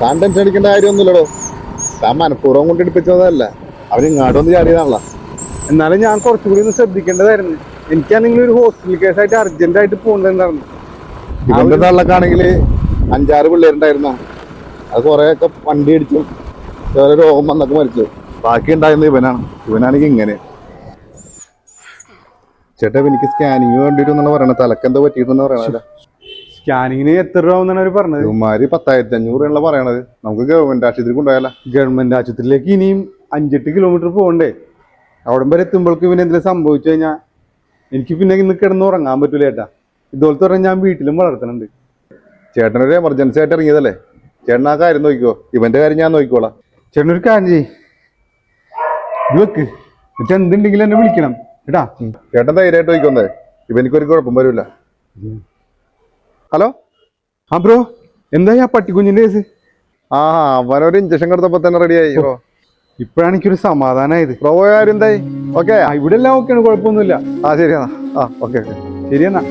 താൻ ടെൻഷൻ അടിക്കേണ്ട കാര്യമൊന്നുമില്ലടോ. താൻ മനഃപൂർവ്വം കൊണ്ട് എടുപ്പിച്ചതല്ല, അവൻ ഇങ്ങോട്ടൊന്ന് ചാടിയതാണല്ലോ. എന്നാലും ഞാൻ കുറച്ചുകൂടി ഒന്ന് ശ്രദ്ധിക്കേണ്ടതായിരുന്നു. എനിക്കാണെങ്കിൽ ഒരു ഹോസ്പിറ്റൽ കേസായിട്ട് അർജന്റ് ആയിട്ട് പോകേണ്ടതായിരുന്നു. ഇവന്റെ തള്ളക്കാണെങ്കിൽ 5-6 പിള്ളേരുണ്ടായിരുന്ന, അത് കുറെയൊക്കെ വണ്ടി അടിച്ചു വേറെ രോഗം വന്നൊക്കെ മരിച്ചു. ബാക്കി ഉണ്ടായിരുന്നത് ഇവനാണെങ്കിൽ ഇങ്ങനെ. ചേട്ടാ എനിക്ക് സ്കാനിങ് വേണ്ടിട്ട് പറയണ, തലക്കെന്താ പറ്റിയിട്ടെന്ന് പറയണല്ല. സ്കാനിങ്ങിന് എത്ര രൂപ എന്നാണ് അവർ പറഞ്ഞത്? ഇവന്മാര് 10,500 പറയണത്. നമുക്ക് ഗവൺമെന്റ് ആശുപത്രിക്ക് കൊണ്ടുപോയാലോ? ഗവൺമെന്റ് ആശുപത്രിയിലേക്ക് ഇനിയും 5-8 കിലോമീറ്റർ പോകണ്ടേ? അവിടെ വരെ എത്തുമ്പോഴേക്ക് പിന്നെ എന്തെങ്കിലും സംഭവിച്ചു കഴിഞ്ഞാൽ എനിക്ക് പിന്നെ ഇന്ന് കിടന്ന് ഉറങ്ങാൻ പറ്റൂല ചേട്ടാ. ഇതുപോലത്തെ പറഞ്ഞാൽ ഞാൻ വീട്ടിലും വളർത്തുന്നുണ്ട്. ചേട്ടനൊരു എമർജൻസി ആയിട്ട് ഇറങ്ങിയതല്ലേ, ചേട്ടൻ ആ കാര്യം നോക്കിക്കോ. ഇവന്റെ കാര്യം ഞാൻ നോക്കിക്കോളാം. ചേട്ടനൊരു കാര്യം ചെയ്യ്, ഇത് വെക്ക്, എന്നിട്ട് എന്തുണ്ടെങ്കിലും എന്നെ വിളിക്കണം കേട്ടാ. ചേട്ടൻ ധൈര്യമായിട്ട് നോക്കിക്കൊന്നേ, ഇവനിക്കൊരു കുഴപ്പം വരില്ല. ഹലോ. ആ ബ്രോ, എന്തായി ആ പട്ടിക്കുഞ്ഞിന്റെ കേസ്? അവനൊരു ഇഞ്ചക്ഷൻ കൊടുത്തപ്പോ തന്നെ റെഡിയായി ബ്രോ. ഇപ്പോഴാണ് എനിക്കൊരു സമാധാനമായത്. ബ്രോ കാര്യം എന്തായി? ഓക്കെ, ഇവിടെ എല്ലാം ഓക്കെയാണ്, കുഴപ്പമൊന്നുമില്ല. ശരിയാ. ഓക്കെ ഓക്കെ, ശരിയെന്നാ.